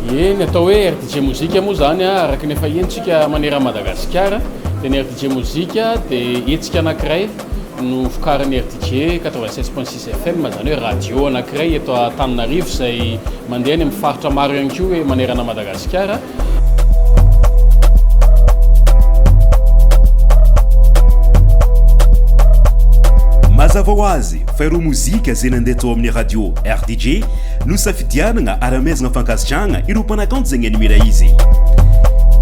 Ny atao hoe RDJ mozika moa zany araka ny efa entsika manera Madagasikara dia ny RDJ mozika dia hetsika anankiray no fokaran'ny RDJ 96.6 FM zany hoe radio anankiray eto Antananarivo izay mandeha any amin'ny faritra maro ihany koa hoe manerana Madagasikara. Mazava ho azy fa ireo mozika izay nandeha tao amin'ny radio RDJ no safidianana ara-maizina fankasitrahana ireo mpanakanto izay nianimera izy.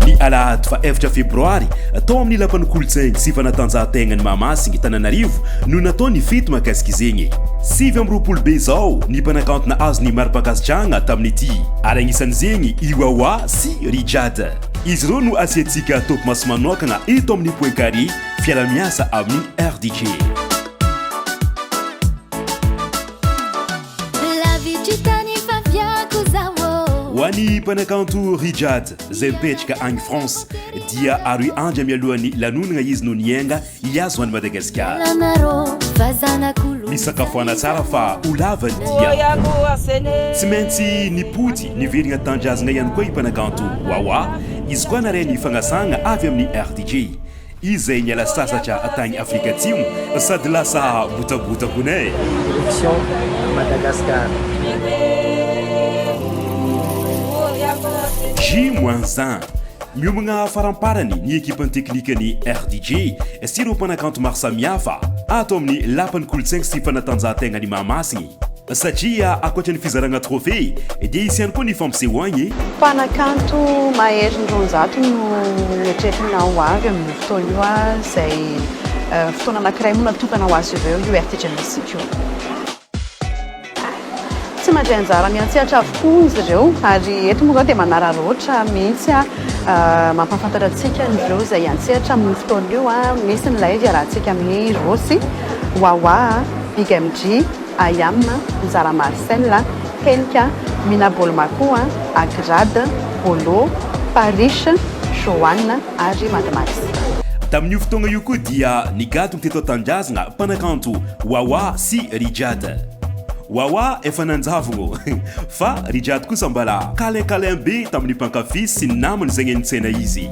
Ny Alahady fa 4 febroary tao amin'ny lapan'ny kolontsaina sy fanatanjahan-tena ny Mahamasina Antananarivo no natao ny fety mahakasika izeny. 7 be izao ny mpanakanto nahazo ny mari-pankasitrahana tamin'ity ary agnisan'izeny Iwawa sy Rijad. Izy ireo no asiantsika topo-maso manokana eto amin'ny point carré fiara-miasa amin'ny RDJ. Wani panakanto Rijad izay mipetraka any France dia aroy andro mialohan'ny lanonana izy no niainga hiazo any Madagasikara. Misakafoana tsara fa ho lava ny dia. Tsy maintsy nipody niverina tanjazana ihany koa i panakanto Wawa, izy koa naray ny fagnasana avy amin'ny RDJ. Izay niala sasatra tany Afrika Atsimo sady lasa botabota konay. Madagascar. J-1 miomagna faramparany ny ekipany teknikany RDJ sy ireo mpanakanto maro samihafa ato amin'ny lapan'ny kolontsaina sy fanatanjahan-tena ny Mahamasina satria ankoatran'ny fizaragna trophée dia isy ihany koa ny fampisehoagny mpanakanto mahery-ndronjato no eritreretina ho avy amin'ny fotoana io izay fotoana anankiray moa natokana ho azy ireo io RDJ Musique io. Tsy mandray anjara miantsehatra avokoa izy ireo ary eto moa zao dia manararoatra mihitsy mampafantatra antsika ireo izay iantsehatra amin'ny fotoana io misy ny live iarahantsika amin'ny Rosy, Wawa, Big MG, Ayam, Nzara Marcel, Kelka, Mina Bolmakoa, Agrad, Bolo, Paris, Joanne ary Madamax. Tamin'io fotoana io koa dia nigadona teto tanjazana mpanakanto Wawa sy Rijad. Wawa efa nanjavogno fa Rijad kosa mbala kalin be tamin'ny mpankafy sy ny namany izay niantsena izy.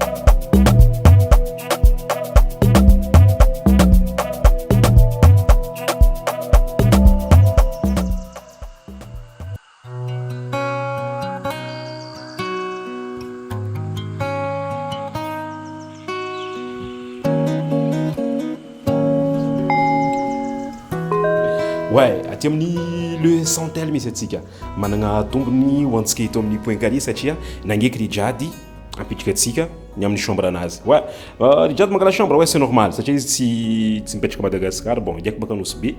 Ouais, aty amin'ny le centelle misy atsika managna tombony ho antsika eto amin'ny point carré satria nangeky Rijady ampidrika atsika ny amin'ny chambre anazy. Ouais, Rijady mangala chambre ouais c'est normal satria izy tsy mipetraka Madagasikara bon idiako baka nosy be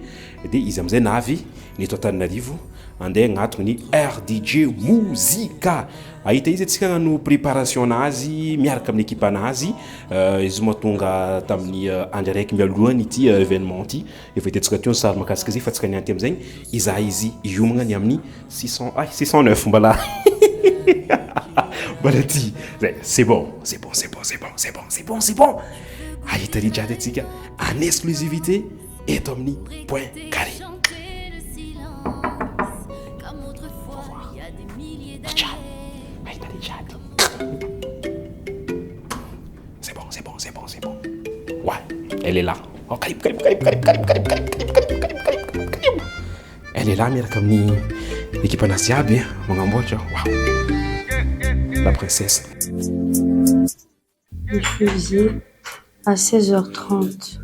dia izy amizay navy neto Antananarivo andeha agnatony ny RDJ Muzika. Ahita izy atsika no préparation anazy miaraka amin'ny équipe anazy izy mahatonga tamin'ny andro araiky mialohany ity événement ity efa hitatsika teo ny sary mahakasika izy fa tsika nianty amin'izay iza izy iomagna ny amin'ny 609 mbala mbala ty c'est bon ahita Rijad atsika en exclusivité eto amin'ny point carré. C'est bon. Ouais, elle est là. Oh, calme. Elle est là, miaraka amin'ny équipe anazy aby magnamboatra. Wow. La princesse. Le fusil à 16h30.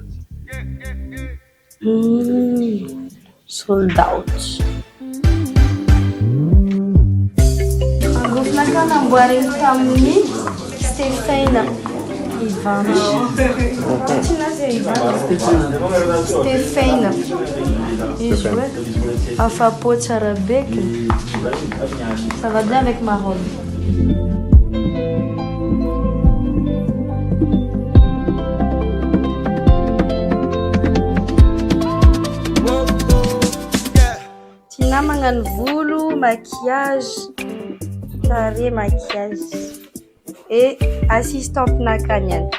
Sold out. Angofnaka namboarina tamin'ny Stéphane. Ivana. Stéphane. Izy hoe afa-po tsara beky. Ça va bien avec ma robe. Tina magnano volo, maquillage, carré maquillage. Et assistante nakanian.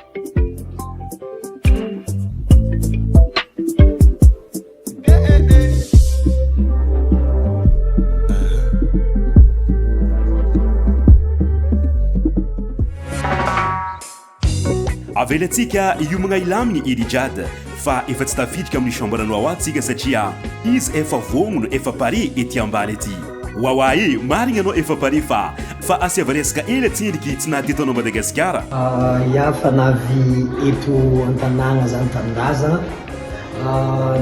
avelantsika iomagna ilaminy irijady fa efa tsy tafidika amin'ny chambrano awa tsika satria izy efa vognono efa pare ety ambany ety wawa e marigna anao efa pare fa asiavaresaka ela tsendriky tsy nahate taonao Madagasikara ia fa navy eto an-tanàgna zany tanindrazana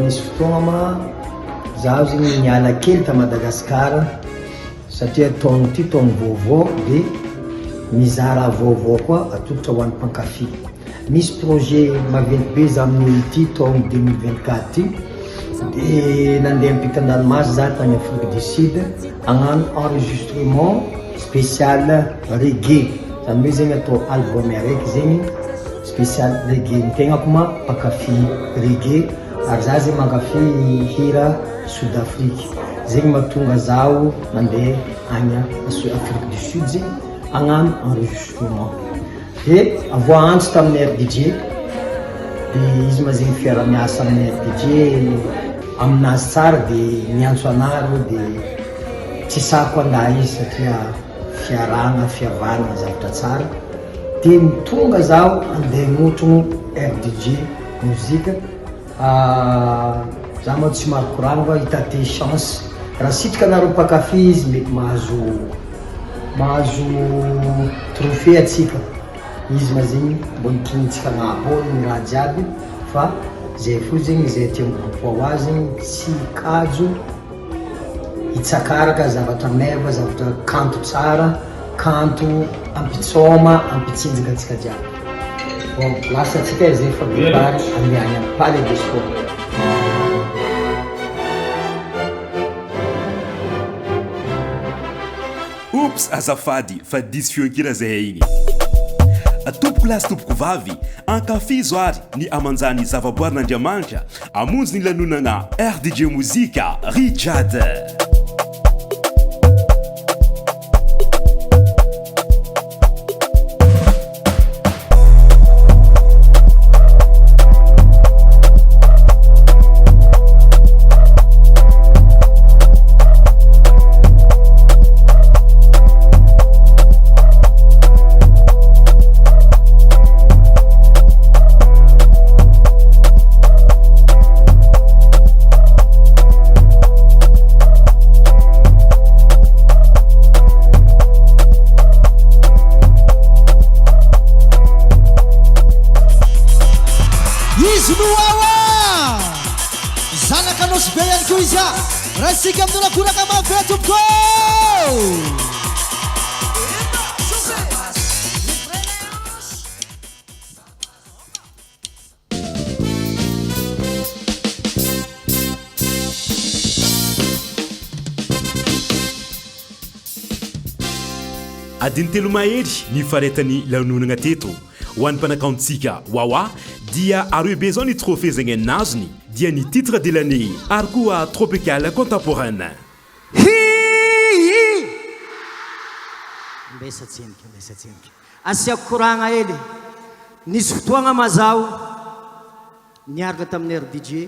nisy fotoagna ma zaho zegny niala kely ta Madagasikara satria taogno ty taogno vaovao dia mizara vaovao koa atolotra ho an'ny mpankafy misy projet maventy be za amin'ny ty taogno 2024 ty dia nandeha ampitan-dranomasy za tany Afrique du Sud hagnano enregistrement spécial reggae zany hoe zegny atao album araiky zegny spécial reggae nitegnako ma mpankafy reggae ary za zegny mankafy hira Sud-Afrique zegny mahatonga zaho mandeha agny Afrique du Sud zegny hagnano enregistrement dia avoaantso tamin'ny RDJ dia izy ma zegny fiara-miasa amin'ny RDJ aminazy tsara dia miantso anaro dia tsy sako andahy izy satria fiaragna fihavanana zavatra tsara dia mitonga zaho andeha motrogno RDJ mozika za moa tsy maro koragno fa hitate chance raha sitrika anareo mpankafy izy mety mahazo trophée atsika izy ma zegny mbo nikinitsika agnapo ny raha jiaby fa zay fo zegny zay ty amigroupe ao zegny tsy kajo hitsakaraka zavatra meva zavatra kanto tsara kanto ampitsoma ampitsinjaka atsika jiaby bon lasa atsika zay fa bebary amiagny amin'ny palais des sports Oops azafady fa disy fionkira zahay igny tompoko lasy tompoko vavy ankafizo ary ny amanjany zavaboarin'Andriamanitra amonjy ny lanonagna RDJ Mozika Rijad Rasika mnuna kuraka mavetu go adiny telo mahery ny faretany lanonagna teto ho an'ny mpanakaontsika wawa dia aroe be zao ny trophée zegny anazony dia ny titre de l'année ary koa tropicale contemporaine mbesatsiniky asiako koragna ely nisy fotoagna mazao niaraka tamin'ny RDJ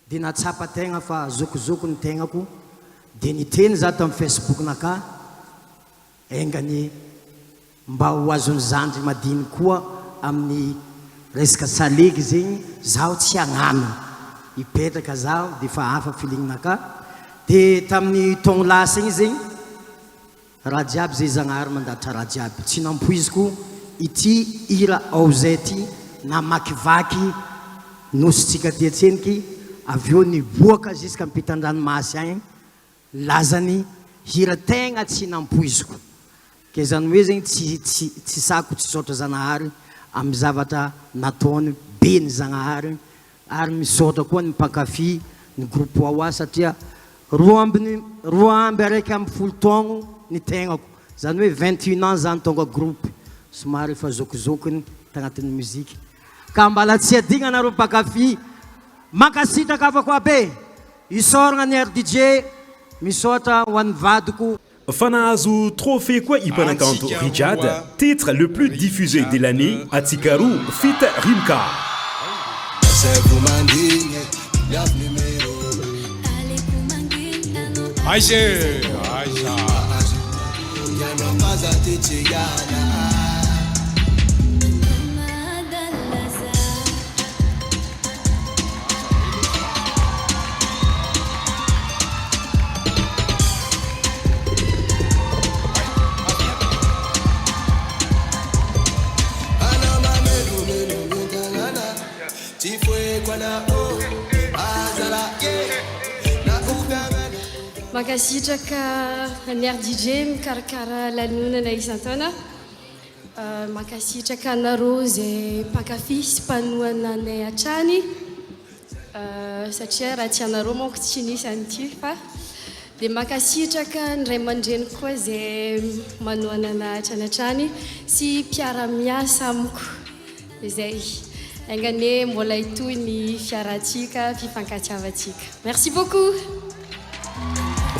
dia natsapa tegna fa zokozoko ny tegnako dia niteny za tamin'ny Facebook naka engany mba ho azony zandry madiny koa amin'ny resaka salegy zegny zaho tsy agnano ipetraka zaho dia fa hafa filigninaka dia tamin'ny taogno lasa igny zegny raha jiaby zay zagnahary mandatra raha jiaby tsy nampoiziko ity ira ao zay ty namakivaky nositsika ty atseniky aveo niboaka jusqu'à ampitan-dranomasy agny lazany hira tegna tsy nampoiziko ke zany hoe zegny tsy sako tsy saotra zanahary amin'ny zavatra nataony be ny zagnahary ary misaotra koa ny mpankafy ny groupe wawa satria roa amby araiky amby folo taogno ny tegnako zany hoe 21 ans zany tonga groupe somary efa zokizokiny tagnatin'ny muzika ka mbala tsy adigna anareo mpankafy mankasitraka afako abe isoragna ny RDJ misaotra ho an'ny vadiko fa nahazo trophée quoi Ipanakanto Rijad, titre le plus diffusé de l'année à Tikaru fit Rimka. mankasitraka ny RDJ mikarakara lanonana isan-taona mankasitraka anareo zay mpankafy sy mpanoana anay hatrany satria raha tsy anareo manko tsy nisy an'ity fa dia mankasitraka ny ray aman-dreny koa zay manoana ana hatrany sy mpiara-miasa amiko izay aingane mbola itoy ny fiaratsika fifankatiavatsika. Merci beaucoup.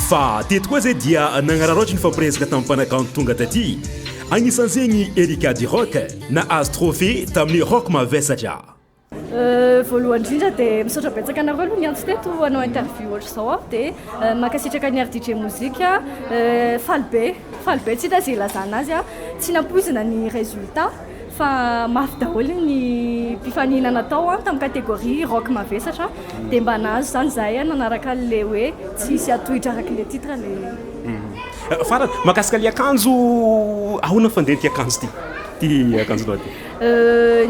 Fa teto koa zay dia nagnararoatra ny fampiresaka tamin'ny mpanakanto tonga taty agnisan'izegny Erika du Rock na azo trophée tamin'ny Rock Mavesatra. Voalohany indrindra dia misaotra betsaka anareo aloha niantso teto hanao interview ohatra zao dia mankasitraka ny RDJ mozika faly be tsy hita zay ilazana azy tsy nampoizina ny résultat fa mafy daholo ny mpifanina natao tamin'ny catégorie rock mavesatra dia mba nazo zany zahay nanaraka le hoe tsisy atohitra araka le titre le farany makasika le akanjo ahoana fandeha ty akanjo ty akanjonao ty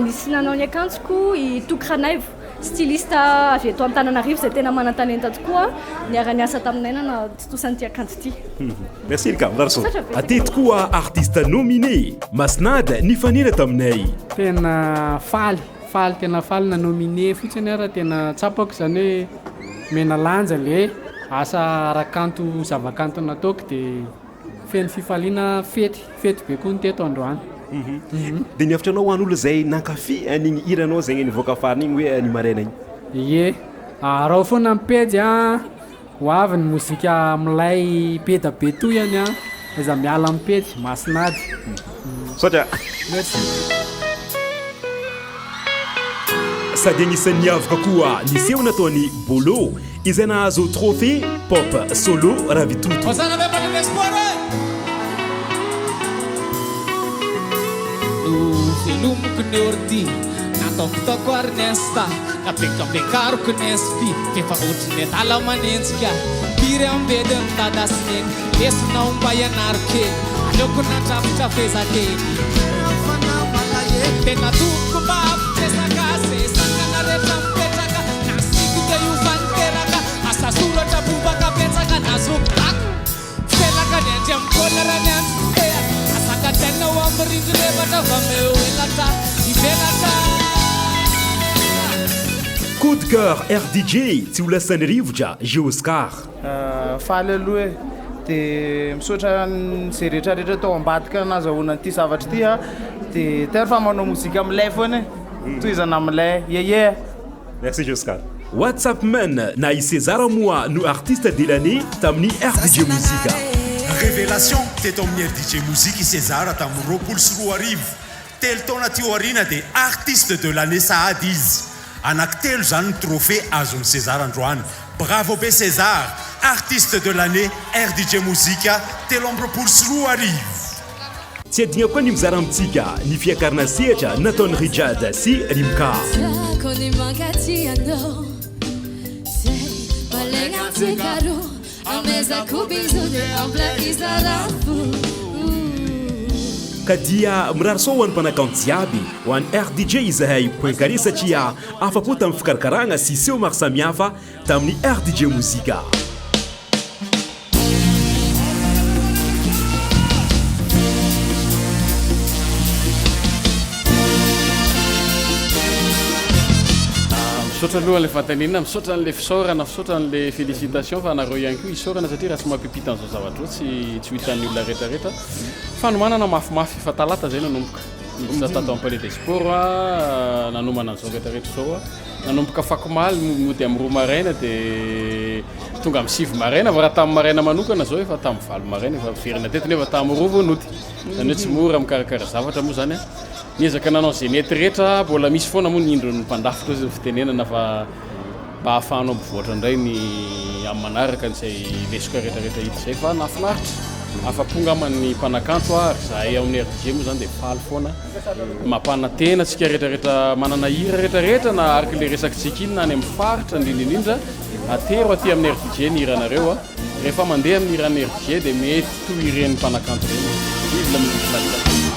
nisy nanao ny akanjoko i Tokranaivo styliste avy eto Antananarivo zay tena manan-talenta tokoa niara-niasa taminay nanatosany ty akanjo ty. Merci Ilka Larson. Ateto koa artiste nominé Masnad nifanena taminay. Tena faly tena faly na nominé fotsiny ara tena tsapako zany hoe mena lanja le asa arakanto zavakanto nataoko dia feno fifaliana fety be koa ny teto androany. Dia niavitranao ho an'olo zay nankafy an'igny hiranao zegny nivoaka fariny igny hoe ny maraina igny. Ie raha foana mipejy ho avy ny mozika milay peda be toyany iza miala mipejy Masnady. Sotra. Merci. Sady agnisan'ny niavaka koa ny seho nataony Bolo izay nahazo trophée pop solo ravitoto. Lumko ny ordi nataokitaoko ary nesta napekapekaroko ny SP fefa otriny atala manenjika piry ambedy mitadasineny lesinao mba ianarokely aleoko natrafotra fezakely tena toko mba ampitresaka se sakana rehetra mipetraka nasiko dia io faniteraka asa soratra bobaka petsaka nazokako felaka ny andry amikola raha ny andro asakatena ho ambiringy levatra va meo elatra ivelatra. Coup de cœur RDJ tsy ho lasan'ny rivotra Oscar. Faly aloha e dia misaotra zay rehetrarehetra tao ambadika nazahoana ty zavatra ty dia tery fa manao mozika amilay foana tohizana amilay yeye. Merci Oscar. WhatsApp man na i César Moa no artiste de l'année tamin'ny RDJ Muzika. Révélation teto amin'ny RDJ Muzika i César tamin'ny roapolo sy roa arivo telo taona teo aoriana dia artiste de l'année sahady izy anankitelo zany ny trophée azon'ny César androany. Bravo be César, artiste de l'année RDJ Muzika telo amby roapolo sy roa arivo. Tsy adina koa ny mizara amintsika ny fiakarana sehatra nataony Rijad sy Rimka. Ka dia mirary soa ho an'ny mpanakanto jiaby ho an'ny RDJ izahay poinkare satria afapo tamin'ny fikarakaragna sy seho maro samihafa tamin'ny RDJ Muzika. Misaotra aloha le fantanina, misaotra an'le fisaorana, misaotra an'le félicitation fa anareo ihany koa hisaorana satria raha tsy mampipita an'izao zavatra tsy ho hitan'ny olona rehetrarehetra. Fanomanana mafimafy fa talata zay nanomboka. Tato amin'ny palais des sports nanomana an'izao rehetrarehetra zao nanomboka fakomaly mody amin'ny roa maraina dia tonga amin'ny sivy maraina fa raha tamin'ny maraina manokana zao efa tamin'ny valo maraina efa verina teto nefa tamin'ny roa vao nody. Zany hoe tsy mora mikarakara zavatra moa zany niezaka nanao zay nety rehetra mbola misy foana moa ny indron'ny mpandafitra zay fitenenana fa mba ahafahanao mivoatra indray ny amin'ny manaraka n'izay lesoka rehetrarehetra hita izay fa nafinaritra afaponga aman'ny mpanakanto ary zahay amin'ny RDJ moa zany dia faly foana mampana tena tsika rehetrarehetra manana hira rehetrarehetra na araka le resakitsika iny na any amin'ny faritra indrindraindrindra atero aty amin'ny RDJ ny hiranareo rehefa mandeha amin'ny hiran'ny RDJ dia mety toy iren'ny mpanakanto reny. Vive la musique.